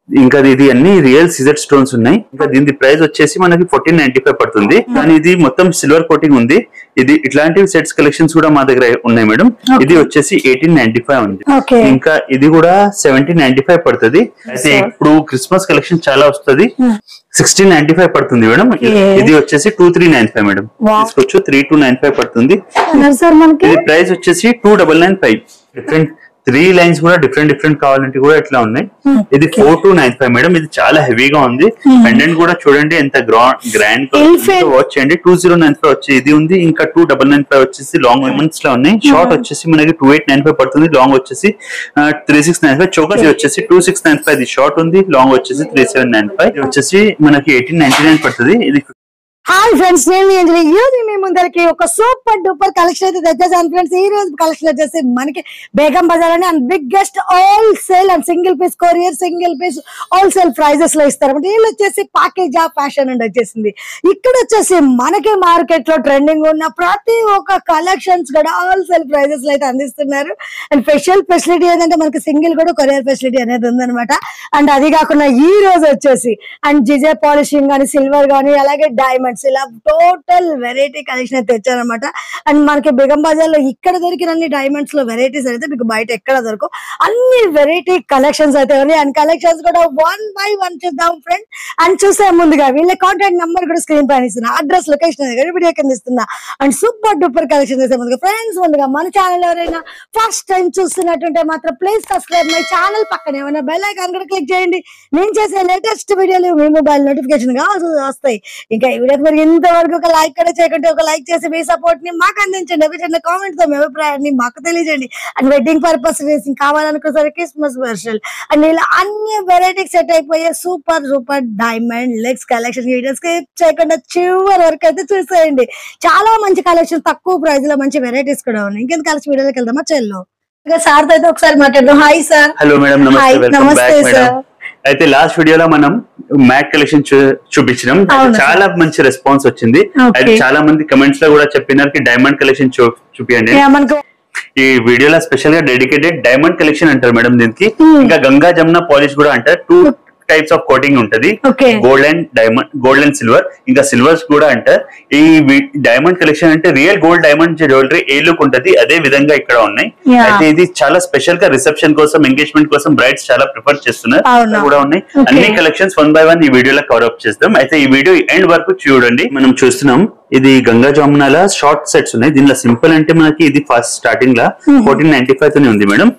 ఇంకా ఇది అన్ని రియల్ సిజర్ స్టోన్స్ ఉన్నాయి. ఇంకా దీని ప్రైస్ వచ్చేసి మనకి 1495 పడుతుంది. కానీ ఇది మొత్తం సిల్వర్ కోటింగ్ ఉంది. ఇది ఇట్లాంటి సెట్స్ కలెక్షన్స్ కూడా మా దగ్గర ఉన్నాయి మేడం. ఇది వచ్చేసి 1895 ఉంది. ఇంకా ఇది కూడా 1795 పడుతుంది. అయితే ఇప్పుడు క్రిస్మస్ కలెక్షన్ చాలా వస్తుంది. 1695 పడుతుంది మేడం. ఇది వచ్చేసి 2395 మేడం. తీసుకోవచ్చు. 3295 పడుతుంది. ఇది ప్రైస్ వచ్చేసి 2995. డిఫరెంట్ 3 లైన్స్ కూడా డిఫరెంట్ కావాలంటే కూడా ఇట్లా ఉన్నాయి. ఇది 4295 మేడం. ఇది చాలా హెవీగా ఉంది. పెండెంట్ కూడా చూడండి ఎంత గ్రాండ్ వాచ్ చేయండి. 2095 వచ్చి ఇది ఉంది. ఇంకా 2995 వచ్చేసి లాంగ్ ఎలిమెంట్స్ లో ఉన్నాయి. షార్ట్ వచ్చేసి మనకి 2895 పడుతుంది. లాంగ్ వచ్చేసి 3695. చోకర్ వచ్చేసి 2695. ఇది షార్ట్ ఉంది. లాంగ్ వచ్చేసి 3795. ఇది వచ్చేసి మనకి 1899 పడుతుంది. ఇది హాయ్ ఫ్రెండ్స్, నేను అంజలి. ఈ రోజు మీ ముందరికి ఒక సూపర్ డూపర్ కలెక్షన్ అయితే తెచ్చేసాను ఫ్రెండ్స్. ఈ రోజు కలెక్షన్ వచ్చేసి మనకి బేగం బజార్ అని and biggest wholesale and single piece courier, single piece wholesale prices లో ఇస్తారు. వీళ్ళు వచ్చేసి ప్యాకేజ్ ఆఫ్ ఫ్యాషన్ అండ్ వచ్చేసింది. ఇక్కడ వచ్చేసి మనకి మార్కెట్ లో ట్రెండింగ్ ఉన్న ప్రతి ఒక్క కలెక్షన్స్ కూడా హోల్సేల్ ప్రైజెస్ లో అయితే అందిస్తున్నారు. అండ్ స్పెషల్ ఫెసిలిటీ ఏంటంటే మనకి సింగిల్ కూడా కొరియర్ ఫెసిలిటీ అనేది ఉందన్నమాట. అండ్ అది కాకుండా ఈ రోజు వచ్చేసి అండ్ జిజే పాలిషింగ్ కానీ, సిల్వర్ కానీ, అలాగే డైమండ్ ఇలా టోటల్ వెరైటీ కలెక్షన్ అయితే తెచ్చారనమాట. అండ్ మనకి బేగం బజార్ లో ఇక్కడ దొరికిన అన్ని డైమండ్స్ లో వెరైటీస్ అయితే మీకు బయట ఎక్కడ దొరకవు. అన్ని వెరైటీ కలెక్షన్స్ అయితే ఉన్నాయి. అండ్ కలెక్షన్స్ కూడా 1 by 1 చూద్దాం ఫ్రెండ్. అండ్ చూసే ముందుగా వీళ్ళ కాంటాక్ట్ నెంబర్ కూడా స్క్రీన్ పైన ఇస్తున్నా, అడ్రస్ లొకేషన్ వీడియో కింద ఇస్తున్నా. అండ్ సూపర్ డూపర్ కలెక్షన్ చేసే ముందుగా ఫ్రెండ్స్, ముందుగా మన ఛానల్ ఎవరైనా ఫస్ట్ టైం చూస్తున్నట్టుంటే మాత్రం ప్లీజ్ సబ్స్క్రైబ్ మై ఛానల్. పక్కన ఏమైనా బెల్ ఐకాన్ కూడా క్లిక్ చేయండి. నేను చేసే లేటెస్ట్ వీడియోలు మీ మొబైల్ నోటిఫికేషన్ గా వస్తాయి. ఇంకా ఈ వీడియో మరి ఇంతవరకు ఒక లైక్ కూడా చేయకుంటే ఒక లైక్ చేసి మీ సపోర్ట్ ని మాకు అందించండి. ఒక చిన్న కామెంట్ తో మీ అభిప్రాయాన్ని మాకు తెలియజేయండి. అండ్ వెడ్డింగ్ పర్పస్ రేసింగ్ కావాలనుకోసారి క్రిస్మస్ వర్షల్ అండ్ ఇలా అన్ని వెరైటీస్ సెట్ అయిపోయే super diamond legs collection videos చేయకుండా చివరి వరకు అయితే చూసేయండి. చాలా మంచి కలెక్షన్, తక్కువ ప్రైస్ లో మంచి వెరైటీస్ కూడా ఉన్నాయి. ఇంకెంత కలిసి వీడియోలోకి వెళ్దామా చెల్లో. సార్ తో అయితే ఒకసారి మాట్లాడదాం. Hi sir. Hello madam. నమస్తే సార్. అయితే లాస్ట్ వీడియోలో మనం మ్యాట్ కలెక్షన్ చూపించినాం. చాలా మంచి రెస్పాన్స్ వచ్చింది. అయితే చాలా మంది కమెంట్స్ లో కూడా చెప్పినారు డైమండ్ కలెక్షన్ చూపియండి. ఈ వీడియోలో స్పెషల్ గా డెడికేటెడ్ డైమండ్ కలెక్షన్ అంటారు మేడం దీనికి. ఇంకా గంగా జమున పాలిష్ కూడా అంటారు. 2 టైప్స్ ఆఫ్ కోటింగ్ ఉంటది. Gold and diamond, gold and silver. ఇంకా సిల్వర్స్ కూడా అంటారు. ఈ డైమండ్ కలెక్షన్ అంటే రియల్ గోల్డ్ డైమండ్ జ్యువెలరీ ఏ లుక్ ఉంటది అదే విధంగా ఇక్కడ ఉన్నాయి. అయితే ఇది చాలా స్పెషల్ గా రిసెప్షన్ కోసం, ఎంగేజ్మెంట్ కోసం బ్రైడ్స్ చాలా ప్రిఫర్ చేస్తున్నారు కూడా ఉన్నాయి. అన్ని కలెక్షన్స్ 1 by 1 ఈ వీడియోలో కవర్ అప్ చేస్తాం. అయితే ఈ వీడియో ఎండ్ వరకు చూడండి. మనం చూస్తున్నాం ఇది గంగా జమునాల షార్ట్ సెట్స్ ఉన్నాయి. దీనిలో సింపుల్ అంటే మనకి ఇది ఫస్ట్ స్టార్టింగ్ లా 1495 తోనే ఉంది మేడం.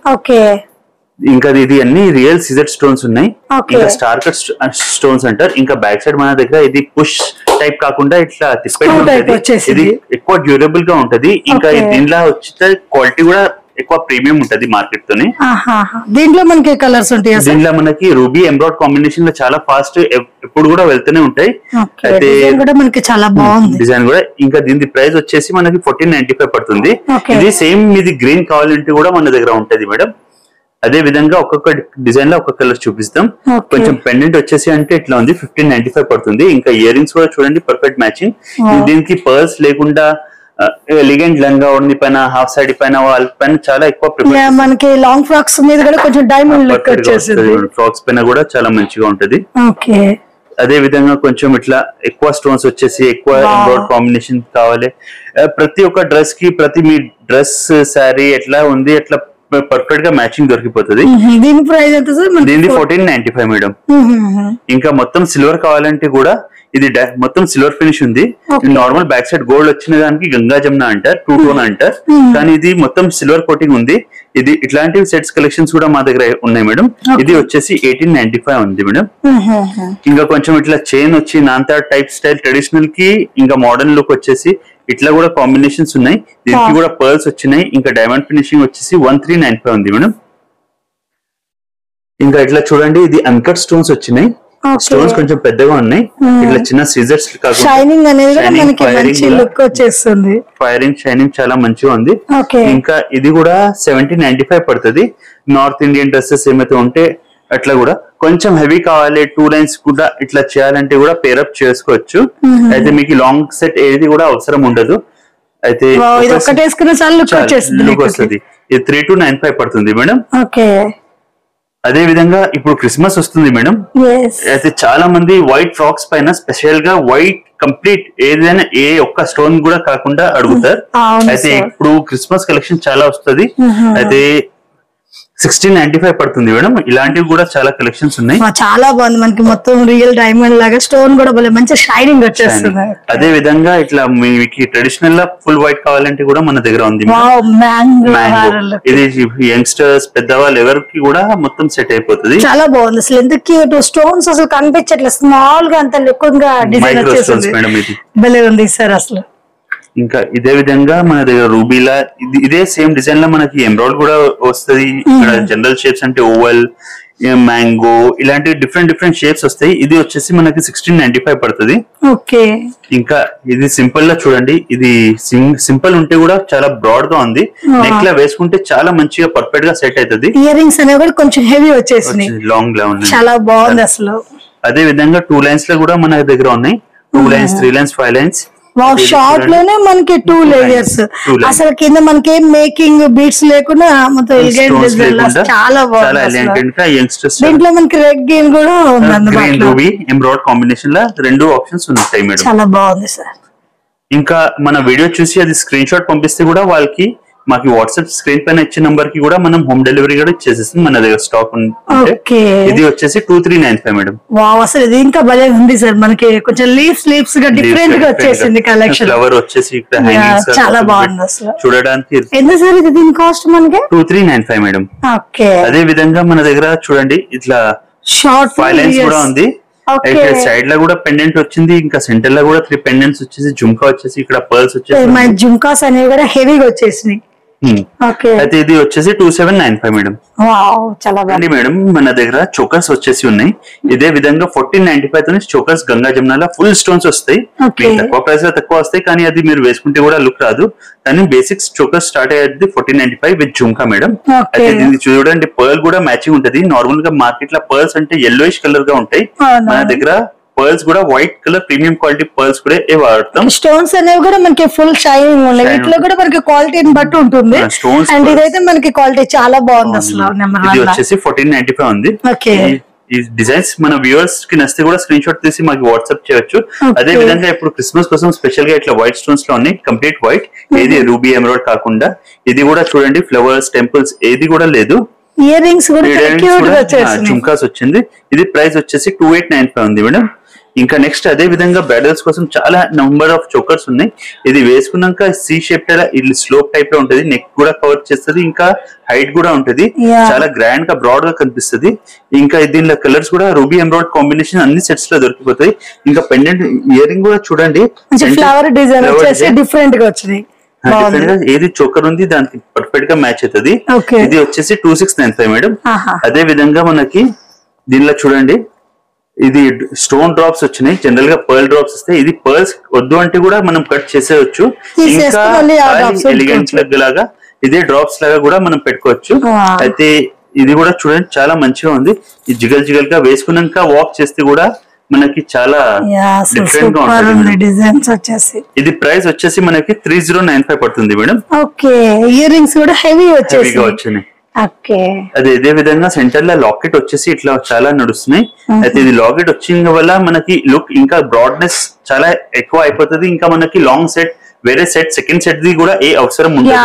ఇంకా ఇది అన్ని రియల్ సిజర్ స్టోన్స్ ఉన్నాయి. ఇంకా స్టార్ కట్ స్టోన్స్ అంటారు. ఇంకా బ్యాక్ సైడ్ మన దగ్గర ఇది పుష్ టైప్ కాకుండా ఇట్లా తిప్పేది ఉంటది. ఇది ఎక్కువ డ్యూరబుల్ గా ఉంటది. ఇంకా దీనిలో వచ్చే క్వాలిటీ కూడా ఎక్కువ ప్రీమియం ఉంటది మార్కెట్ తోని. దీంట్లో మనకి కలర్స్ ఉంటాయి. దీంట్లో మనకి రూబీ ఎంబ్రాయిడ్ కాంబినేషన్ లో చాలా ఫాస్ట్ ఎప్పుడు కూడా వెళ్తూనే ఉంటాయి. అయితే మనకి చాలా బాగుంది డిజైన్ కూడా. ఇంకా దీని ప్రైస్ వచ్చేసి మనకి 1495 పడుతుంది. ఇది సేమ్ ఇది గ్రీన్ కావాలంటే కూడా మన దగ్గర ఉంటది మేడం. అదే విధంగా ఒక్కొక్క డిజైన్ లో ఒక్కొక్క కలర్ చూపిస్తాం. కొంచెం పెండెంట్ వచ్చేసి అంటే ఇట్లా ఉంది, 1595 పడుతుంది. ఇంకా ఇయర్ రింగ్స్ కూడా చూడండి పర్ఫెక్ట్ మ్యాచింగ్. దీనికి పర్ల్స్ లేకుండా ఎలిగెంట్ లంగా ఓణి పైన, హాఫ్ సైడ్ పైన, వాళ్ళ పైన చాలా ఎక్కువ మనకి లాంగ్ ఫ్రాక్స్ మీద కూడా కొంచెం డైమండ్ లుక్ వచ్చేసింది. ఫ్రాక్స్ పైన కూడా చాలా మంచిగా ఉంటది. అదే విధంగా కొంచెం ఇట్లా ఎక్కువ స్టోన్స్ వచ్చేసి ఎక్కువ ఎంబ్రాయిడ్ కాంబినేషన్ కావాలి. ప్రతి ఒక్క డ్రెస్ కి, ప్రతి మీ డ్రెస్ శారీ ఎట్లా ఉంది అట్లా పర్ఫెక్ట్ గా మ్యాచింగ్ దొరికిపోతుంది. దీని ప్రైస్ ఎంత సార్? దీని 1495 మేడం. ఇంకా మొత్తం సిల్వర్ కావాలంటే కూడా ఇది మొత్తం సిల్వర్ ఫినిష్ ఉంది. నార్మల్ బ్యాక్ సైడ్ గోల్డ్ వచ్చిన దానికి గంగా జమున అంటారు, 2 టోన్ అంటారు. కానీ ఇది మొత్తం సిల్వర్ కోటింగ్ ఉంది. ఇది ఇట్లాంటి సెట్స్ కలెక్షన్స్ కూడా మా దగ్గర ఉన్నాయి మేడం. ఇది వచ్చేసి 1895 ఉంది మేడం. ఇంకా కొంచెం ఇట్లా చైన్ వచ్చి నాంతా టైప్ స్టైల్ ట్రెడిషనల్ కి ఇంకా మోడర్న్ లుక్ వచ్చేసి ఇట్లా కూడా కాంబినేషన్స్ ఉన్నాయి. దీనికి కూడా పర్ల్స్ వచ్చినాయి. ఇంకా డైమండ్ ఫినిషింగ్ వచ్చేసి 1395 ఉంది మేడం. ఇంకా ఇట్లా చూడండి ఇది అన్కట్ స్టోన్స్ వచ్చినాయి. స్టోన్స్ కొంచెం పెద్దగా ఉన్నాయి. ఇట్లా చిన్న సీజర్స్ ఫైరింగ్ షైనింగ్ చాలా మంచిగా ఉంది. ఇంకా ఇది కూడా 1795 పడుతుంది. నార్త్ ఇండియన్ డ్రెస్సెస్ ఏమైతే ఉంటే అట్లా కూడా కొంచెం హెవీ కావాలి, 2 లైన్స్ కూడా ఇట్లా చేయాలంటే కూడా పేరప్ చేసుకోవచ్చు. అయితే మీకు లాంగ్ సెట్ ఏది కూడా అవసరం ఉండదు. అయితే లుక్ వస్తుంది. ఇది 3295 పడుతుంది మేడం. అదే విధంగా ఇప్పుడు క్రిస్మస్ వస్తుంది మేడం. అయితే చాలా మంది వైట్ ఫ్రాక్స్ పైన స్పెషల్ గా వైట్ కంప్లీట్ ఏదైనా ఏ ఒక్క స్టోన్ కూడా కాకుండా అడుగుతారు. అయితే ఇప్పుడు క్రిస్మస్ కలెక్షన్ చాలా వస్తుంది. అయితే 1695 పడుతుంది మేడం. ఇలాంటివి కూడా చాలా కలెక్షన్స్ ఉన్నాయి. చాలా బాగుంది. మనకి మొత్తం రియల్ డైమండ్ లాగా స్టోన్ కూడా మంచి షైనింగ్ వచ్చేస్తుంది. అదే విధంగా ఇట్లా మీకు ట్రెడిషనల్ గా ఫుల్ వైట్ కావాలంటే కూడా మన దగ్గర ఉంది. ఇది యంగ్స్టర్స్ పెద్దవాళ్ళు ఎవరికి కూడా మొత్తం సెట్ అయిపోతుంది. చాలా బాగుంది అసలు. ఎంత క్యూట్ స్టోన్స్ అసలు కనిపించట్లేదు. స్మాల్ గా అంత లిక్విడ్ గా డిజైన్ వచ్చేసింది మేడం. ఇది భలే ఉంది సార్ అసలు. ఇంకా ఇదే విధంగా మన దగ్గర రూబీలా ఇదే సేమ్ డిజైన్ లో మనకి ఎమరాల్డ్ కూడా వస్తుంది. ఇక్కడ జనరల్ షేప్స్ అంటే ఓవల్, మ్యాంగో ఇలాంటి డిఫరెంట్ షేప్స్ వస్తాయి. ఇది వచ్చేసి మనకి 1695 పడుతుంది. ఇంకా ఇది సింపుల్ గా చూడండి. ఇది సింపుల్ ఉంటే కూడా చాలా బ్రాడ్ గా ఉంది. నెక్ లా వేసుకుంటే చాలా మంచిగా పర్ఫెక్ట్ గా సెట్ అవుతుంది. ఇయర్ రింగ్స్ అనేవి కూడా కొంచెం హెవీ వచ్చేసి లాంగ్ లా ఉంది. చాలా బాగుంది అసలు. అదే విధంగా 2 లైన్స్ లో కూడా మన దగ్గర ఉన్నాయి. 2 లైన్స్, 3 లైన్స్, 5 లైన్స్. షార్ట్ లోనే మనకి 2 లేయర్స్. అసలు కింద మనకి ఏం మేకింగ్ బీట్స్ లేకుండా మొత్తం చాలా బాగుంది. దీంట్లో మనకి రెడ్ గ్రీన్ కూడా ఉంది. ఎంబ్రాయిడ్ కాంబినేషన్ లో 2 ఆప్షన్స్ ఉంటాయి మేడం. చాలా బాగుంది సార్. ఇంకా మన వీడియో చూసి అది స్క్రీన్ షాట్ పంపిస్తే కూడా వాళ్ళకి మాకు వాట్సాప్ స్క్రీన్ పైన ఇచ్చే నంబర్ కి కూడా మనం హోమ్ డెలివరీ కూడా ఇచ్చేసేస్తుంది. మన దగ్గర స్టాక్ ఉంది. ఇది వచ్చేసి 2395 మేడం. వావ్ అసలు ఇది ఇంకా భలే ఉంది సార్. మనకి కొంచెం లీవ్స్ గా డిఫరెంట్ గా వచ్చేసింది కలెక్షన్. ఫ్లవర్ వచ్చేసి ఇక్కడ హ్యాంగింగ్స్ చాలా బాగుంది అసలు చూడడానికి. ఎంత సార్ ఇది దీని కాస్ట్ మనకి? 2395 మేడం. అదే విధంగా మన దగ్గర చూడండి ఇట్లా షార్ట్ 5 లైన్స్ కూడా ఉంది. సైడ్ లో కూడా పెండెంట్ వచ్చింది. ఇంకా సెంటర్ లో కూడా 3 పెండెంట్స్ వచ్చేసి జుంకా వచ్చేసి ఇక్కడ పర్ల్స్ వచ్చేసి జుంకాస్ అనేవి కూడా హెవీగా వచ్చేసినాయి. అయితే ఇది వచ్చేసి 2795 మేడం. చాలా బాగుంది మేడం. మన దగ్గర చోకర్స్ వచ్చేసి ఉన్నాయి. ఇదే విధంగా 1495 తోనే చోకర్స్ గంగా జమునాలో ఫుల్ స్టోన్స్ వస్తాయి. తక్కువ ప్రైస్ లో తక్కువ వస్తాయి కానీ అది మీరు వేసుకుంటే కూడా లుక్ రాదు. కానీ బేసిక్స్ చోకర్స్ స్టార్ట్ అయ్యేది 1495 విత్ జుంకా మేడం. అయితే దీన్ని చూడండి పర్ల్ కూడా మ్యాచింగ్ ఉంటది. నార్మల్ గా మార్కెట్ లో పర్ల్స్ అంటే yellowish కలర్ గా ఉంటాయి. మన దగ్గర పర్ల్స్ కూడా white colour premium quality pearls కూడా వాడతాం. స్టోన్స్ అనేవి కూడా మనకి ఫుల్ షైనింగ్ ఉన్నాయి. వీటిలో కూడా మనకి క్వాలిటీని బట్టి ఉంటుంది. అండ్ ఇదైతే మనకి క్వాలిటీ చాలా బాగుంది అసలు. ఇది వచ్చేసి 1495 ఉంది. ఈ డిజైన్స్ మన వ్యూవర్స్ కి నచ్చితే కూడా స్క్రీన్ షాట్ తీసి మాకు వాట్సాప్ చేయొచ్చు. అదే విధంగా ఇప్పుడు క్రిస్మస్ కోసం స్పెషల్ గా ఇట్లా వైట్ స్టోన్స్ లో ఉన్నాయి. Complete white. ఏది రూబీ ఎమరాల్డ్ కాకుండా ఇది కూడా చూడండి ఫ్లవర్స్ టెంపుల్స్ ఏది కూడా లేదు. ఇయర్ రింగ్స్ జుంకాస్ వచ్చింది. ఇది ప్రైస్ వచ్చేసి 2895 ఉంది మేడం. ఇంకా నెక్స్ట్ అదే విధంగా బ్రైడల్స్ కోసం చాలా నంబర్ ఆఫ్ చోకర్స్ ఉన్నాయి. ఇది వేసుకున్నాక సి షేప్ ఇది స్లోప్ టైప్ లో ఉంటది. నెక్ కూడా కవర్ చేస్తుంది. ఇంకా హైట్ కూడా ఉంటది. చాలా గ్రాండ్ గా బ్రాడ్ గా కనిపిస్తుంది. ఇంకా దీనిలో కలర్స్ కూడా రూబీ ఎంబ్రాయిడ్ కాంబినేషన్ అన్ని సెట్స్ లో దొరికిపోతాయి. ఇంకా పెండెంట్ ఇయర్ రింగ్ కూడా చూడండి ఫ్లవర్ డిజైన్ వచ్చేసి డిఫరెంట్ గా వచ్చింది. ఏది చోకర్ ఉంది దానికి పర్ఫెక్ట్ గా మ్యాచ్ అవుతుంది. ఇది వచ్చేసి 2695 మేడం. అదే విధంగా మనకి దీనిలో చూడండి ఇది స్టోన్ డ్రాప్స్ వచ్చినాయి. జనరల్ గా పర్ల్ డ్రాప్స్ వస్తాయి. ఇది పర్ల్స్ వద్దు అంటే కూడా మనం కట్ చేసేయచ్చు. ఇంకా ఎలిగెంట్ లాగా ఇదే డ్రాప్స్ లాగా కూడా మనం పెట్టుకోవచ్చు. అయితే ఇది కూడా చూడండి చాలా మంచిగా ఉంది. ఈ జిగల్ గా వేసుకున్నాక వాక్ చేస్తే కూడా మనకి చాలా డిఫరెంట్ గా ఉంటుంది. డిజైన్స్ వచ్చేసి ఇది ప్రైస్ వచ్చేసి మనకి 3095 పడుతుంది మేడం. ఇయర్ రింగ్స్ కూడా హెవీగా వచ్చినాయి. అదే ఇదే విధంగా సెంటర్ లో లాకెట్ వచ్చేసి ఇట్లా చాలా నడుస్తున్నాయి. అయితే ఇది లాకెట్ వచ్చిన వల్ల మనకి లుక్ ఇంకా బ్రాడ్నెస్ చాలా ఎక్కువ అయిపోతుంది. ఇంకా మనకి లాంగ్ సెట్ వేరే సెట్ సెకండ్ సెట్ ది కూడా ఏ అవసరం ఉండదు.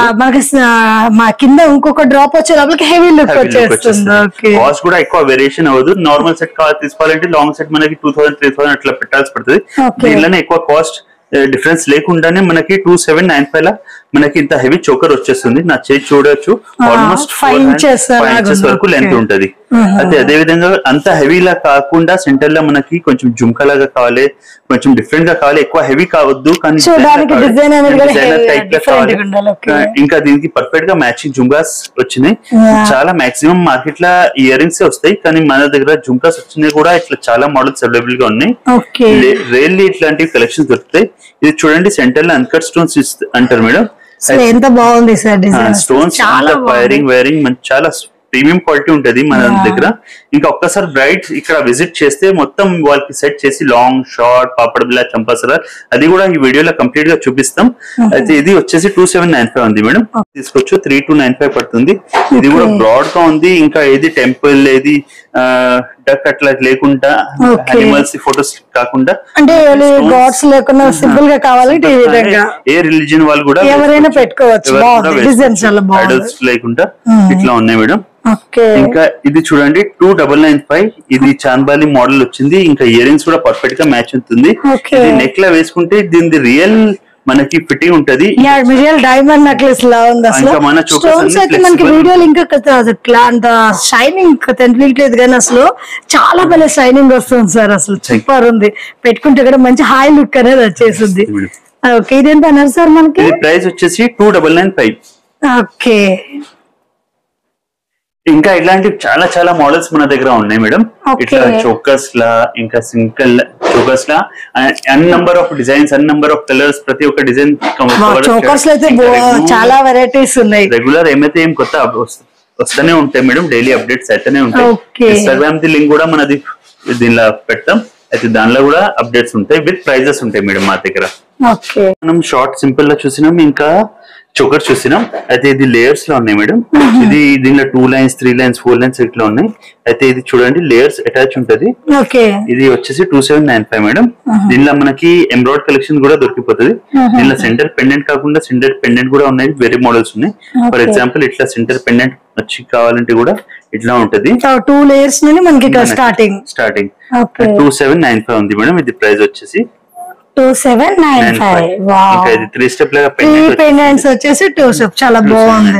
మా కింద ఇంకొక డ్రాప్ వచ్చే లోపలికి హెవీ లుక్ వచ్చేస్తుంది. కాస్ట్ కూడా ఎక్కువ వేరియేషన్ అవ్వదు. నార్మల్ సెట్ తీసుకోవాలంటే లాంగ్ సెట్ మనకి 2000 3000 అట్లా పెట్టాల్సి పడుతుంది. దీనిలోనే ఎక్కువ కాస్ట్ డిఫరెన్స్ లేకుండానే మనకి 2795 లా మనకి ఇంత హెవీ చోకర్ వచ్చేస్తుంది. నా చేతి చూడొచ్చు ఆల్మోస్ట్ 5 ఇంచెస్ వరకు లెంత్ ఉంటది. అయితే అదే విధంగా అంత హెవీలా కాకుండా సెంటర్ లో మనకి కొంచెం జుంకా లాగా కావాలి, కొంచెం డిఫరెంట్ గా కావాలి. ఎక్కువ హెవీ కావద్దు కానీ ఇంకా దీనికి పర్ఫెక్ట్ గా మ్యాచింగ్ జుంకాస్ వచ్చినాయి. చాలా మాక్సిమం మార్కెట్ లో ఇయర్ రింగ్స్ వస్తాయి కానీ మన దగ్గర జుంకాస్ వచ్చినాయి కూడా ఇట్లా చాలా మోడల్స్ అవైలబుల్ గా ఉన్నాయి. రేర్లీ ఇట్లాంటి కలెక్షన్స్ దొరుకుతాయి. ఇది చూడండి సెంటర్ లో అన్కట్ స్టోన్స్ అంటారు మేడం. ఎంత బాగుంది సార్ డిజైన్. స్టోన్స్ వైరింగ్ చాలా ప్రీమియం క్వాలిటీ ఉంటది మన దగ్గర. ఇంకా ఒక్కసారి బ్రైట్ ఇక్కడ విజిట్ చేస్తే మొత్తం వాళ్ళకి సెట్ చేసి లాంగ్ షార్ట్ పాపడ్ బిల్లా చంపాసరా అది కూడా ఈ వీడియోలో కంప్లీట్ గా చూపిస్తాం. అయితే ఇది వచ్చేసి 2795 ఉంది మేడం. తీసుకోవచ్చు 3295 పడుతుంది. ఇది కూడా బ్రాడ్ గా ఉంది. ఇంకా ఏది టెంపుల్ ఏది డక్ అట్లా లేకుండా అనిమల్స్ ఫోటోస్ కాకుండా అంటే గాడ్స్ లేకుండా సింపుల్ గా కావాలంటే ఈ విధంగా ఏ రిలీజియన్ వాళ్ళు కూడా ఎవరైనా పెట్టుకోవచ్చు. అడల్ట్స్ లేకుండా ఇట్లా ఉన్నాయి మేడం. ఇంకా ఇది చూడండి 2995 ఇది చాంబాలి మోడల్ వచ్చింది. ఇంకా ఇయర్ రింగ్స్ కూడా పర్ఫెక్ట్ గా మ్యాచ్ అవుతుంది. ఇది నెక్ లా వేసుకుంటే దీని రియల్ మనకి ఫిట్టింగ్ ఉంటది. రియల్ డైమండ్ నెక్లెస్ లా ఉంది. అసలు స్టోన్స్ అయితే మనకి వీడియోలు ఇంకా షైనింగ్ తెలియట్లేదు కానీ అసలు చాలా భలే షైనింగ్ వస్తుంది సార్. అసలు సూపర్ ఉంది. పెట్టుకుంటే కూడా మంచి హై లుక్ అనేది వచ్చేసింది. ఓకే ఇది ఎంత అన్నారు సార్ మనకి? ప్రైస్ వచ్చేసి 2995. ఓకే ఇంకా ఇలాంటి చాలా చాలా మోడల్స్ మన దగ్గర ఉన్నాయి మేడం. ఇట్లా చోకర్స్ లా ఇంకా single chokers law an number of designs an number of colours ప్రతి ఒక్క డిజైన్ చోకర్స్ లో అయితే చాలా వెరైటీస్ ఉన్నాయి. రెగ్యులర్ ఏమైతే ఏం కొత్త వస్తూనే ఉంటాయి మేడం. డైలీ అప్డేట్స్ అయితేనే ఉంటాయి. ఇన్స్టాగ్రామ్ ది లింక్ కూడా మనది దీనిలో పెడతాం. అయితే దానిలో కూడా అప్డేట్స్ ఉంటాయి విత్ ప్రైజెస్ ఉంటాయి మేడం మా దగ్గర. మనం షార్ట్ సింపుల్ లో చూసినాం. ఇంకా చోకర్ చూసినాం. అయితే ఇది లేయర్స్ లో ఉన్నాయి మేడం. ఇది దీనిలో 2 లైన్స్ 3 లైన్స్ 4 లైన్స్ ఇట్లా ఉన్నాయి. అయితే ఇది చూడండి లేయర్స్ అటాచ్ ఉంటది. ఇది వచ్చేసి 2795 మేడం. దీనిలో మనకి ఎంబ్రాయిడ్ కలెక్షన్ కూడా దొరికిపోతుంది. దీనిలో సెంటర్ పెండెంట్ కాకుండా సెంటర్ పెండెంట్ కూడా ఉన్నాయి. వేరే మోడల్స్ ఉన్నాయి. ఫర్ ఎగ్జాంపుల్ ఇట్లా సెంటర్ పెండెంట్ వచ్చి కావాలంటే కూడా ఇట్లా ఉంటది. 2 లేయర్స్ నుండి మనకి స్టార్టింగ్ 2795 ఉంది మేడం. ఇది ప్రైస్ వచ్చేసి 2795. ఇంకా ఇది 3 స్టెప్ లాగా పెండెంట్స్ వచ్చేసి 2 స్టెప్ చాలా బాగుంది.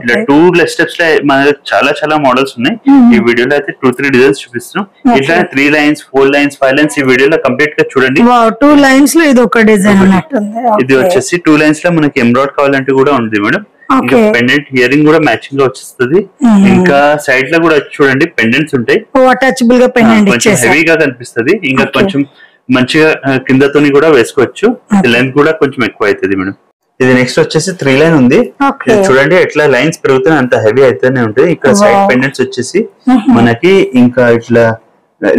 ఇలా 2 స్టెప్స్ లో మన చాలా చాలా మోడల్స్ ఉన్నాయి. ఈ వీడియోలో అయితే 2-3 డిజైన్స్ చూపిస్తున్నాం. ఇట్లా 3 లైన్స్ 4 లైన్స్ 5 లైన్స్ ఈ వీడియోలో కంప్లీట్ గా చూడండి. 2 లైన్స్ లో ఇది ఒక డిజైన్ ఉన్నట్టుంది. ఇది వచ్చేసి 2 లైన్స్ లో మనకి ఎంబ్రాయిడ్ కావాలంటే కూడా ఉంది మేడం. ఇంకా పెండెంట్ ఇయరింగ్ కూడా మ్యాచింగ్ గా వచ్చేస్తుంది. ఇంకా సైడ్ లో కూడా చూడండి పెండెంట్స్ ఉంటాయి. అటాచబుల్ గా పెండెంట్ కొంచెం హెవీగా కనిపిస్తుంది. ఇంకా కొంచెం మంచిగా కిందతోని కూడా వేసుకోవచ్చు. లెంత్ కూడా కొంచెం ఎక్కువ అవుతుంది మేడం. ఇది నెక్స్ట్ వచ్చేసి 3 లైన్ ఉంది. చూడండి ఎట్లా లైన్స్ పెరుగుతున్నాయి అంత హెవీ అయితేనే ఉంటాయి. ఇక్కడ సైడ్ పెండెంట్స్ వచ్చేసి మనకి ఇంకా ఇట్లా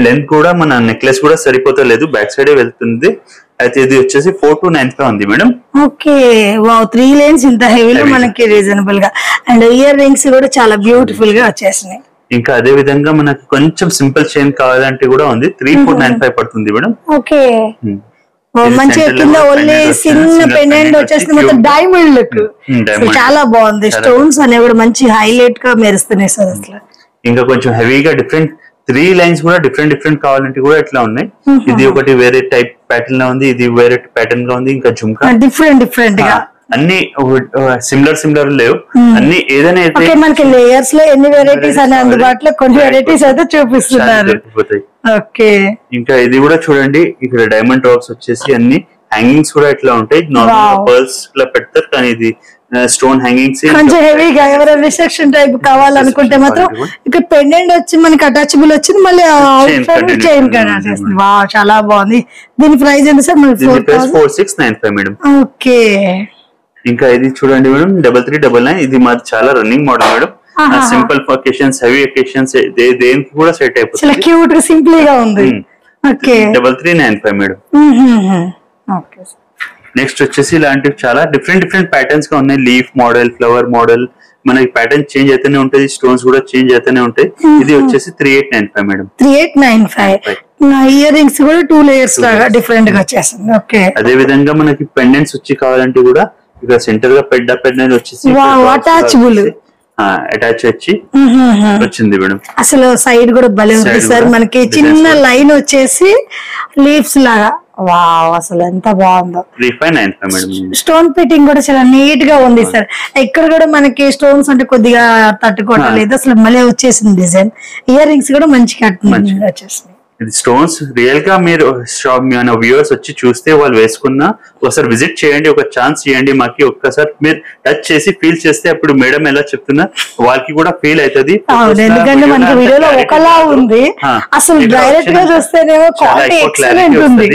లెంత్ కూడా మన నెక్లెస్ కూడా సరిపోతలేదు. బ్యాక్ సైడ్ వెళ్తుంది. అయితే ఇది వచ్చేసి 4295 ఉంది మేడం. ఓకే వావ్ 3 లైన్స్ ఇంత హెవీలో మనకి రీజనబుల్ గా అండ్ ఇయర్ రింగ్స్ కూడా చాలా బ్యూటిఫుల్ గా వచ్చేసినాయి. ఇంకా అదే విధంగా మనకి కొంచెం సింపుల్ చైన్ కావాలంటే కూడా ఉంది. 3495 పడుతుంది మేడం. ఓకే మంచిగా కింద ఓన్లీ చిన్న పెండెంట్ వచ్చేసి మొత్తం డైమండ్ లుక్ చాలా బాగుంది. స్టోన్స్ అనేవి కూడా మంచి హైలైట్ గా మెరుస్తున్నాయి సార్. అసలు ఇంకా కొంచెం హెవీగా డిఫరెంట్ 3 లైన్స్ కూడా డిఫరెంట్ కావాలంటే కూడా ఇట్లా ఉన్నాయి. ఇది ఒకటి వేరే టైప్ ప్యాటర్న్ లో ఉంది. ఇది వేరే ప్యాటర్న్ లో ఉంది. ఇంకా జుంకా డిఫరెంట్ గా అన్ని సిమిలర్ లేవు. అన్ని ఏదైనా అయితే మనకి లేయర్స్ లో ఎన్ని వెరైటీస్ అని అందుబాటులో కొన్ని వెరైటీస్ అయితే చూపిస్తున్నారు. ఓకే ఇంకా ఇది కూడా చూడండి ఇక్కడ డైమండ్ డ్రాప్స్ వచ్చేసి అన్ని హ్యాంగింగ్స్ కూడా ఇట్లా ఉంటాయి. నార్మల్ పర్ల్స్ ఇట్లా పెడతారు కానీ ఇది స్టోన్ హ్యాంగింగ్స్ కొంచెం హెవీగా ఎవరైనా రిసెప్షన్ టైప్ కావాలనుకుంటే మాత్రం ఇక్కడ పెండెంట్ వచ్చి మనకి అటాచబుల్ వచ్చింది. మళ్ళీ చైన్ కనేస్తుంది. వావ్ చాలా బాగుంది. దీని ప్రైస్ ఎంత సార్? 4695 మేడం. ఓకే ఇంకా ఇది చూడండి మేడం 3399. ఇది మాది చాలా running model madam. Simple occasions heavy occasions దేనికి కూడా సెట్ అయిపోతుంది. చాలా క్యూట్ గా సింపుల్ గా ఉంది. Okay 3395 madam. ఓకే నెక్స్ట్ వచ్చేసి ఇలాంటివి చాలా డిఫరెంట్ ప్యాటర్న్స్ గా ఉన్నాయి. లీఫ్ మోడల్ ఫ్లవర్ మోడల్ మనకి ప్యాటర్న్ చేంజ్ అయితేనే ఉంటుంది. స్టోన్స్ కూడా చేంజ్ అయితేనే ఉంటాయి. ఇది వచ్చేసి 3895 మేడం. 3895 ఇయర్ రింగ్స్ కూడా 2 లేయర్స్ లాగా డిఫరెంట్ గా వచ్చేసింది. ఓకే అదే విధంగా మనకి పెండెంట్స్ వచ్చి కావాలంటే కూడా ఇక్కడ సెంటర్ గా పెండెంట్ వచ్చేసి అటాచ్ వచ్చి వచ్చింది మేడం. అసలు సైడ్ కూడా భలే ఉంది సార్. మనకి చిన్న లైన్ వచ్చేసి లీవ్స్ లాగా. వావ్ అసలు ఎంత బాగుందో. 3595 మేడం. స్టోన్ ఫిట్టింగ్ కూడా చాలా నీట్ గా ఉంది సార్. ఇక్కడ కూడా మనకి స్టోన్స్ అంటే కొద్దిగా తట్టుకోవట్లేదు. అసలు మళ్ళీ వచ్చేసింది డిజైన్. ఇయర్ రింగ్స్ కూడా మంచిగా వచ్చేసింది. ఇది స్టోన్స్ రియల్ గా మీరు మన వ్యూవర్స్ వచ్చి చూస్తే వాళ్ళు వేసుకున్నా ఒకసారి విజిట్ చేయండి, ఒక ఛాన్స్ చేయండి మాకి, ఒక్కసారి మీరు టచ్ చేసి ఫీల్ చేస్తే అప్పుడు మేడం ఎలా చెప్తున్నా వాళ్ళకి కూడా ఫీల్ అవుతుంది. ఎందుకంటే మనకి వీడియోలో ఒకలా ఉంది, అసలు డైరెక్ట్ గా చూస్తేనేమో క్లారిటీ ఉంది.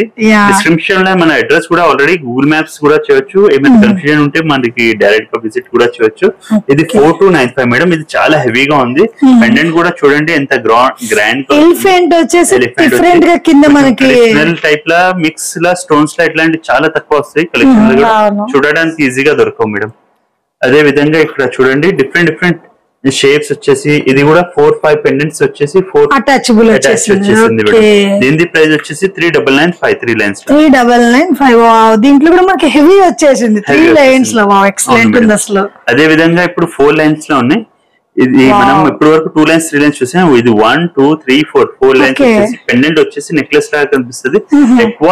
డిస్క్రిప్షన్ లో మన అడ్రస్ కూడా ఆల్రెడీ గూగుల్ మ్యాప్స్ కూడా చేయొచ్చు, ఏమైనా కన్ఫ్యూజన్ ఉంటే మనకి డైరెక్ట్ గా విజిట్ కూడా చేయొచ్చు. ఇది 4295 మేడం, ఇది చాలా హెవీగా ఉంది. పెండెంట్ కూడా చూడండి ఎంత గ్రాండ్ ఎలిఫెంట్ వచ్చేసి డిఫరెంట్ గా కింద మనకి టైప్ లా మిక్స్ లా స్టోన్స్ లా ఇట్లాంటి చాలా తక్కువ వస్తాయి కలెక్షన్ లో, చూడడానికి ఈజీగా దొరకవు మేడం. అదే విధంగా ఇక్కడ చూడండి డిఫరెంట్ షేప్స్ వచ్చేసి, ఇది కూడా 4-5 పెండెంట్స్ వచ్చేసి 4 అటాచబుల్ వచ్చేసింది. దీని ప్రైస్ వచ్చేసి 3995 3 లైన్స్ 3995. దీంట్లో కూడా మనకి హెవీ వచ్చేసింది 3 లైన్స్ లో. ఎక్సలెంట్ ఉంది అసలు. అదే విధంగా ఇప్పుడు 4 లైన్స్ లో ఉన్నాయి. ఇది మనం ఇప్పటి వరకు 2 లైన్స్ 3 లైన్స్ చూసాం. ఇది 1 2 3 4 లైన్స్ వచ్చేసి పెండెంట్ వచ్చేసి నెక్లెస్ లాగా కనిపిస్తుంది. ఎక్కువ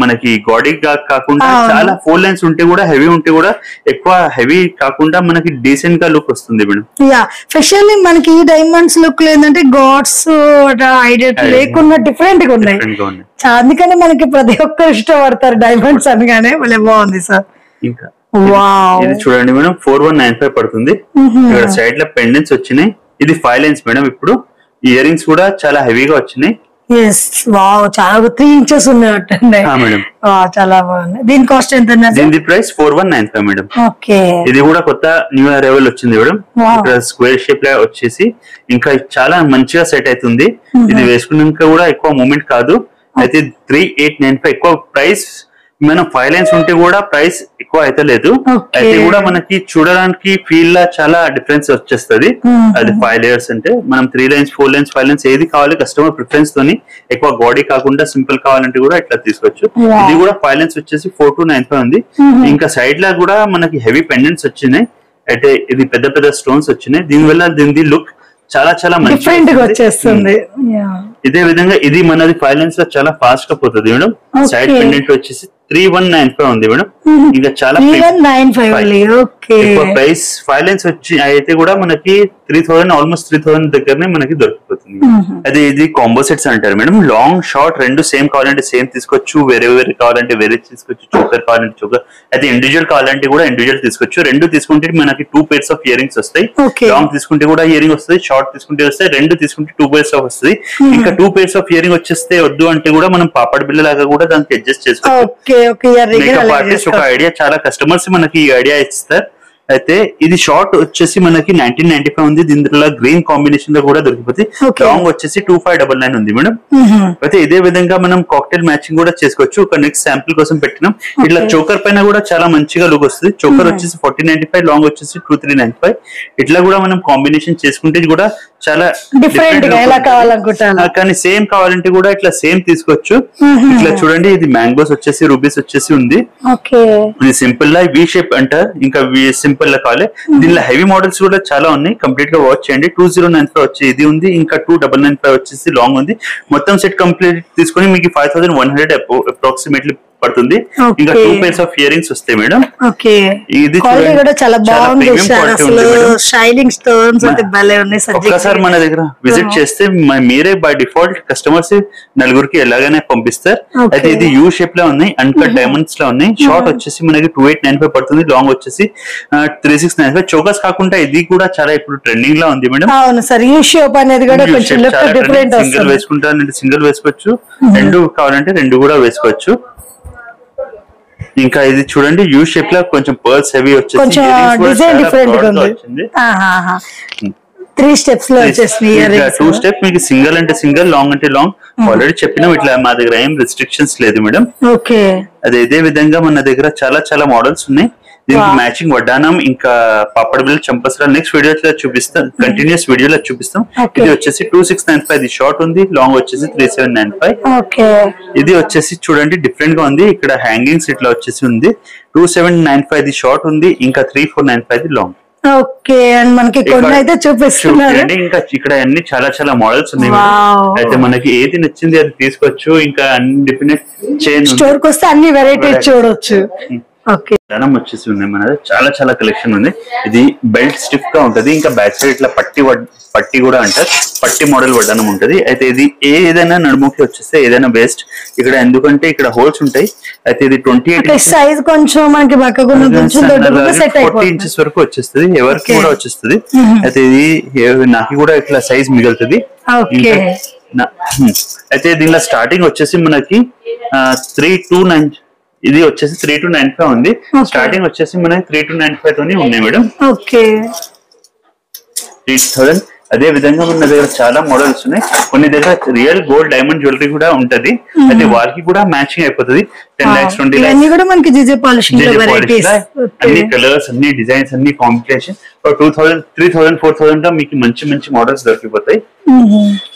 మనకి గాడీ కాకుండా చాలా 4 లైన్స్ ఉంటే కూడా హెవీ ఉంటే కూడా ఎక్కువ హెవీ కాకుండా మనకి డీసెంట్ గా లుక్ వస్తుంది మేడం. స్పెషల్లీ మనకి ఈ డైమండ్స్ లుక్ లేదంటే గాడ్స్ ఐడియా లేకుండా డిఫరెంట్ గా ఉన్నాయి. అందుకని మనకి ప్రతి ఒక్కరు ఇష్టపడతారు డైమండ్స్ అనగానే. భలే బాగుంది సార్. ఇంకా ఇది చూడండి మేడం 4195 పడుతుంది. ఇక్కడ సైడ్ లో పెండెంట్స్ వచ్చినాయి. ఇది 5 లైన్స్ మేడం. ఇప్పుడు ఇయర్ రింగ్స్ కూడా చాలా హెవీగా వచ్చినాయి. చాలా 3 ఇంచెస్ ఉన్నట్టు చాలా బాగుంది. దీని కాస్ట్ ఎంత? దీని ప్రైస్ 4195 మేడం. ఇది కూడా కొత్త న్యూ అరైవల్ వచ్చింది మేడం. ఇక్కడ స్క్వేర్ షేప్ లా వచ్చేసి ఇంకా చాలా మంచిగా సెట్ అవుతుంది. ఇది వేసుకున్నాక కూడా ఎక్కువ మూమెంట్ కాదు. అయితే 3895 ఎక్కువ ప్రైస్. మనం 5 లైన్స్ ఉంటే కూడా ప్రైస్ ఎక్కువ అయితే లేదు. అయితే కూడా మనకి చూడడానికి ఫీల్ లా చాలా డిఫరెన్స్ వచ్చేస్తుంది. అది 5 లేయర్స్ అంటే మనం 3 లైన్స్ 4 లైన్స్ 5 లైన్స్ ఏది కావాలి కస్టమర్ ప్రిఫరెన్స్ తోని, ఎక్కువ బాడీ కాకుండా సింపుల్ కావాలంటే కూడా ఇట్లా తీసుకోవచ్చు. ఇది కూడా 5 లైన్స్ వచ్చేసి 4295 ఉంది. ఇంకా సైడ్ లా కూడా మనకి హెవీ పెండెంట్స్ వచ్చినాయి. అయితే ఇది పెద్ద స్టోన్స్ వచ్చినాయి. దీనివల్ల దీని లుక్ చాలా డిఫరెంట్ గా వచ్చేస్తుంది. ఇదే విధంగా ఇది మనది 5 లైన్స్ లో చాలా ఫాస్ట్ గా పోతుంది మేడం. సైడ్ పెండెంట్ వచ్చేసి 3195 ఉంది మేడం. ఇంకా చాలా ప్రైస్ 5 లైన్స్ వచ్చి అయితే కూడా మనకి 3000 ఆల్మోస్ట్ 3000 దగ్గరనే మనకి దొరికిపోతుంది. అది ఇది కాంబో సెట్స్ అంటారు మేడం. లాంగ్ షార్ట్ రెండు సేమ్ కావాలంటే సేమ్ తీసుకోవచ్చు, వేరే కావాలంటే వేరే తీసుకోవచ్చు, చోకర్ కావాలంటే చోకర్, అయితే ఇండివిజువల్ కావాలంటే కూడా ఇండివిజువల్ తీసుకోవచ్చు. రెండు తీసుకుంటే మనకి 2 pairs ఆఫ్ ఇయర్ రింగ్స్ వస్తాయి. లాంగ్ తీసుకుంటే కూడా ఇయర్ రింగ్ వస్తుంది, షార్ట్ తీసుకుంటే వస్తాయి. రెండు తీసుకుంటే 2 pairs ఆఫ్ వస్తుంది. ఇంకా 2 pairs ఆఫ్ ఇయర్ రింగ్ వచ్చేస్తే వద్దు అంటే కూడా మనం పాపడ్ బిల్ల లాగా కూడా దానికి అడ్జస్ట్ చేసుకోవచ్చు. మేకప్ ఆర్టిస్ట్ ఒక ఐడియా చాలా కస్టమర్స్ మనకి ఈ ఐడియా ఇస్తారు. అయితే ఇది షార్ట్ వచ్చేసి మనకి 1995 ఉంది. దీంట్లో గ్రీన్ కాంబినేషన్ లో కూడా దొరికిపోతుంది. లాంగ్ వచ్చేసి 2599 ఉంది మేడం. అయితే ఇదే విధంగా మనం కాక్టైల్ మ్యాచింగ్ కూడా చేసుకోవచ్చు. ఒక నెక్స్ట్ శాంపుల్ కోసం పెట్టినాం. ఇట్లా చోకర్ పైన కూడా చాలా మంచిగా లుక్ వస్తుంది. చోకర్ వచ్చేసి 4095, లాంగ్ వచ్చేసి 2395. ఇట్లా కూడా మనం కాంబినేషన్ చేసుకుంటే కూడా చాలా డిఫరెంట్ గా ఎలా కావాలనుకుంటాను. కానీ సేమ్ కావాలంటే కూడా ఇట్లా సేమ్ తీసుకోవచ్చు. ఇట్లా చూడండి ఇది మ్యాంగోస్ వచ్చేసి రూబీస్ వచ్చేసి ఉంది. ఇది సింపుల్ లా వి షేప్ అంటారు. ఇంకా సింపుల్ లా కావాలి. దీనిలో హెవీ మోడల్స్ కూడా చాలా ఉన్నాయి. కంప్లీట్ గా వాచ్ చేయండి. 2095 వచ్చి ఇది ఉంది. ఇంకా 2995 వచ్చేసి లాంగ్ ఉంది. మొత్తం సెట్ కంప్లీట్ తీసుకుని మీకు 5100 అప్రాక్సిమేట్లీ పడుతుంది. ఇంకా 2 pairs ఆఫ్ ఇయర్ రింగ్స్ వస్తాయి మేడం. ఇది కూడా చాలా బాగుంది. షైనింగ్ స్టోన్స్ అయితే భలే ఉన్నాయి. ఒక్కసారి మన దగ్గర విజిట్ చేస్తే మీరే బై డిఫాల్ట్ కస్టమర్స్ 4 ఎలాగైనా పంపిస్తారు. అయితే ఇది యూ షేప్ లో ఉన్నాయి, అన్కట్ డైమండ్స్ లో ఉన్నాయి. షార్ట్ వచ్చేసి మనకి 2895 పడుతుంది, లాంగ్ వచ్చేసి 3695. చోకస్ కాకుండా ఇది కూడా చాలా ఇప్పుడు ట్రెండింగ్ లో ఉంది మేడం. అవును సార్, యూ షేప్ అనేది కూడా కొంచెం డిఫరెంట్. సింగిల్ వేసుకుంటారంటే సింగిల్ వేసుకోవచ్చు, రెండు కావాలంటే రెండు కూడా వేసుకోవచ్చు. ఇంకా ఇది చూడండి యూ షేప్ లో కొంచెం పర్ల్స్ హెవీ వచ్చేసి 3 steps లో వచ్చేసి 2 steps మీకు సింగిల్ అంటే సింగిల్, లాంగ్ అంటే లాంగ్. ఆల్రెడీ చెప్పినాం ఇట్లా మా దగ్గర ఏం రిస్ట్రిక్షన్స్ లేదు మేడం. అదే ఇదే విధంగా మన దగ్గర చాలా మోడల్స్ ఉన్నాయి. దీనికి మ్యాచింగ్ వడ్డానం ఇంకా పాపడ్ బిల్ చంపసరా నెక్స్ట్ వీడియోలో చూపిస్తాం. కంటిన్యూస్ వీడియోలో చూపిస్తాం. ఇది వచ్చేసి 2695. ఇది షార్ట్ ఉంది, లాంగ్ వచ్చేసి 3795. ఇది వచ్చేసి చూడండి డిఫరెంట్ గా ఉంది. ఇక్కడ హ్యాంగింగ్స్ ఇట్లా వచ్చేసి ఉంది. 2795 ఇది షార్ట్ ఉంది, ఇంకా 3495 లాంగ్. మనకి కొన్ని అయితే చూపిస్తున్నారు. ఇంకా ఇక్కడ అన్ని చాలా మోడల్స్ ఉన్నాయి. అయితే మనకి ఏది నచ్చింది అది తీసుకోవచ్చు. ఇంకా అన్ని డిఫరెంట్ స్టోర్ కి వస్తే అన్ని వెరైటీస్ చూడొచ్చు. ఓకే వడ్డానం వచ్చేసి ఉన్నాయి మనది, చాలా చాలా కలెక్షన్ ఉంది. ఇది బెల్ట్ స్టిఫ్ గా ఉంటది, ఇంకా బ్యాక్ సైడ్ ఇట్లా పట్టి కూడా అంటారు, పట్టి మోడల్ వడ్డానం ఉంటది. అయితే ఇది ఏదైనా నడుముకి వచ్చేస్తే ఏదైనా బెస్ట్ ఇక్కడ, ఎందుకంటే ఇక్కడ హోల్స్ ఉంటాయి. అయితే ఇది 28 సైజ్ కొంచెం మనకి 40 ఇంచెస్ వరకు వచ్చేస్తుంది, ఎవరికి కూడా వచ్చేస్తుంది. అయితే ఇది నాకు కూడా ఇట్లా సైజ్ మిగులుతుంది. అయితే దీనిలో స్టార్టింగ్ వచ్చేసి మనకి 329, ఇది వచ్చేసి 3295 ఉంది. స్టార్టింగ్ వచ్చేసి మనకి 3295 తోని ఉన్నాయి మేడం. 3000. అదే విధంగా మన దగ్గర చాలా మోడల్స్ ఉన్నాయి. కొన్ని దగ్గర రియల్ గోల్డ్ డైమండ్ జ్యువెలరీ కూడా ఉంటది, అయితే వారికి కూడా మ్యాచింగ్ అయిపోతుంది. 10 lakhs 20 lakhs అన్ని కలర్స్, అన్ని డిజైన్స్, అన్ని కాంబినేషన్ 2000 3000 4000 లో మీకు మంచి మంచి మోడల్స్ దొరికిపోతాయి.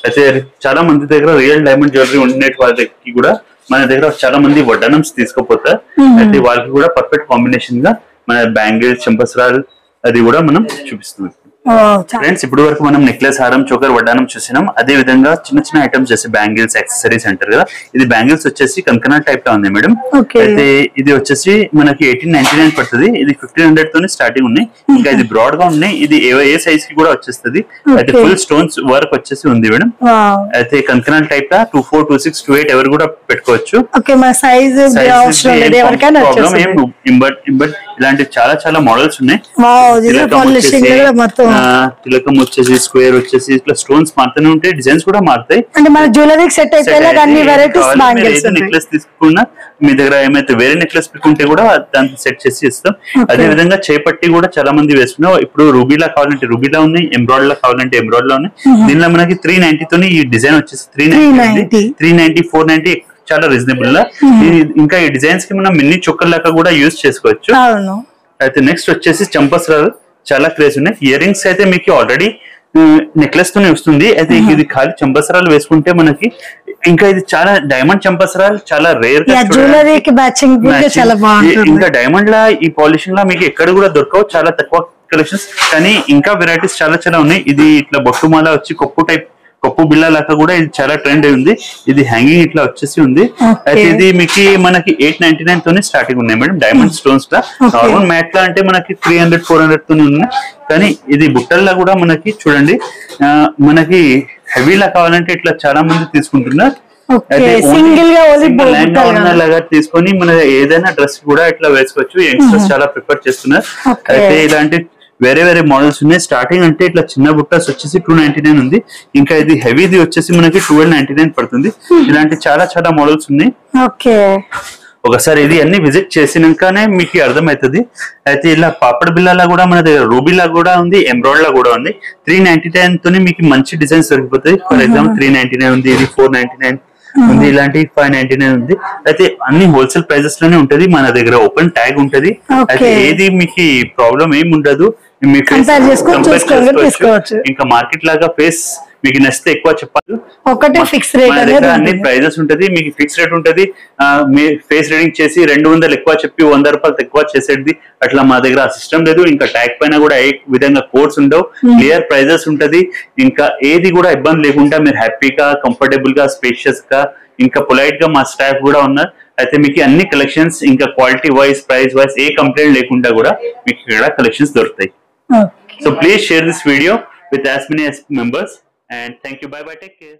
అయితే చాలా మంది దగ్గర రియల్ డైమండ్ జ్యువెలరీ ఉండే వాళ్ళకి కూడా మన దగ్గర చాలా మంది వడ్డానమ్స్ తీసుకుపోతారు. అయితే వాళ్ళకి కూడా పర్ఫెక్ట్ కాంబినేషన్ గా మన బ్యాంగిల్స్, చెంపసరాలు అది కూడా మనం చూపిస్తున్నాం. ఫ్రెండ్స్ ఇప్పుడు వరకు మనం నెక్లెస్, హారం, చోకర్, వడ్డానం చూసినాం. అదే విధంగా చిన్న చిన్న ఐటమ్స్ చేసి బ్యాంగిల్స్, యాక్సెసరీస్ అంటారు కదా, ఇది బ్యాంగిల్స్ వచ్చేసి కంకనా టైప్ లో ఉంది మేడం. అయితే ఇది వచ్చేసి మనకి 1899 పడుతుంది. ఇది 1500 తోని స్టార్టింగ్ ఉన్నాయి. ఇంకా ఇది బ్రాడ్ గా ఉన్నాయి, ఇది ఏ సైజ్ కి కూడా వచ్చేస్తుంది. అయితే ఫుల్ స్టోన్స్ వర్క్ వచ్చేసి ఉంది మేడం. అయితే కంకనా టైప్ లా 24, 26, 28 ఎవరు కూడా పెట్టుకోవచ్చు. ఇలాంటి చాలా చాలా మోడల్స్ ఉన్నాయి. తిలకం వచ్చేసి, స్క్వేర్ వచ్చేసి, ఇట్లా స్టోన్స్ మారుతూనే ఉంటాయి, డిజైన్స్ కూడా మారుతాయి. అంటే మన జ్యువెలరీ సెట్ అయితే నెక్లెస్ తీసుకున్నా మీ దగ్గర ఏమైతే వేరే నెక్లెస్ పెట్టుకుంటే కూడా దాన్ని సెట్ చేసి ఇస్తాం. అదే విధంగా చేపట్టి కూడా చాలా మంది వేసుకున్నాం. ఇప్పుడు రూబీలా కావాలంటే రూబీలా ఉన్నాయి, ఎంబ్రాయిడ్ లా కావాలంటే ఎంబ్రాయిడ్ లా ఉన్నాయి. దీనిలో మనకి 390 తోని ఈ డిజైన్ వచ్చేసి 390 490 చాలా రీజనబుల్ లా. ఇంకా ఈ డిజైన్స్ కి మనం మినీ చొక్కర్ లాగా కూడా యూజ్ చేసుకోవచ్చు. అయితే నెక్స్ట్ వచ్చేసి చంపసరాలు చాలా క్రేజ్ ఉన్నాయి. ఇయర్ రింగ్స్ అయితే మీకు ఆల్రెడీ నెక్లెస్ తోనే వస్తుంది. అయితే ఇది ఖాళీ చంపసరాలు వేసుకుంటే మనకి ఇంకా ఇది చాలా డైమండ్ చంపసరాలు చాలా రేర్ గా, ఇంకా డైమండ్ లా ఈ పాలిషింగ్ లా మీకు ఎక్కడ కూడా దొరకవు, చాలా తక్కువ కలెక్షన్స్. కానీ ఇంకా వెరైటీస్ చాలా చాలా ఉన్నాయి. ఇది ఇట్లా బొట్టుమాల వచ్చి కొప్పు బిళ్ళ లాగా కూడా ఇది చాలా ట్రెండ్ ఉంది. ఇది హ్యాంగింగ్ ఇట్లా వచ్చేసి ఉంది. అయితే ఇది మీకు మనకి 899 తోనే స్టార్టింగ్ ఉన్నాయి మేడం. డైమండ్ స్టోన్స్ లా నార్మల్ మ్యాట్ లా అంటే మనకి 300 400 తోనే ఉన్నాయి. కానీ ఇది బుట్టల్లా కూడా మనకి చూడండి, మనకి హెవీలా కావాలంటే ఇట్లా చాలా మంది తీసుకుంటున్నారు. లాగా తీసుకొని మన ఏదైనా డ్రెస్ కూడా ఇట్లా వేసుకోవచ్చు. యంగ్స్టర్స్ చాలా ప్రిఫర్ చేస్తున్నారు. అయితే ఇలాంటి వేరే వేరే మోడల్స్ ఉన్నాయి. స్టార్టింగ్ అంటే ఇట్లా చిన్న బుట్టాస్ వచ్చేసి 299 ఉంది. ఇంకా ఇది హెవీది వచ్చేసి మనకి 1299 పడుతుంది. ఇలాంటి చాలా చాలా మోడల్స్ ఉన్నాయి. ఒకసారి ఇది అన్ని విజిట్ చేసినాకనే మీకు అర్థమవుతుంది. అయితే ఇలా పాపడ్ బిల్లాలా కూడా మన దగ్గర రూబీలా కూడా ఉంది, ఎంబ్రాయిడ్ లా కూడా ఉంది. 399 తోని మీకు మంచి డిజైన్స్ దొరికిపోతాయి. ఫర్ ఎగ్జాంపుల్ 399 ఉంది, ఇది 499 ఉంది, ఇలాంటి 599 ఉంది. అయితే అన్ని హోల్సేల్ ప్రైజెస్ లోనే ఉంటది. మన దగ్గర ఓపెన్ ట్యాగ్ ఉంటది. అయితే ఏది మీకు ప్రాబ్లం ఏమి ఉండదు, ఇంకా మార్కెట్ లాగా ఫేస్ మీకు నచ్చితే ఎక్కువ చెప్పాలి. ఒకటే ఫిక్స్ రేట్ అన్ని ప్రైజెస్ ఉంటది, మీకు ఫిక్స్ రేట్ ఉంటది. మీ ఫేస్ రీడింగ్ చేసి 200 ఎక్కువ చెప్పి 100 రూపాయలు ఎక్కువ చేసేది అట్లా మా దగ్గర ఆ సిస్టమ్ లేదు. ఇంకా ట్యాగ్ పైన కూడా ఏ విధంగా కోడ్స్ ఉండవు, క్లియర్ ప్రైజెస్ ఉంటది. ఇంకా ఏది కూడా ఇబ్బంది లేకుండా మీరు హ్యాపీగా, కంఫర్టబుల్ గా, స్పేషియస్ గా, ఇంకా పొలైట్ గా మా స్టాఫ్ కూడా ఉన్నారు. అయితే మీకు అన్ని కలెక్షన్స్ ఇంకా క్వాలిటీ వైజ్, ప్రైస్ వైజ్ ఏ కంప్లైంట్ లేకుండా కూడా మీకు ఇక్కడ కలెక్షన్స్ దొరుకుతాయి. So please share this video with as many as members, and thank you. Bye bye, take care.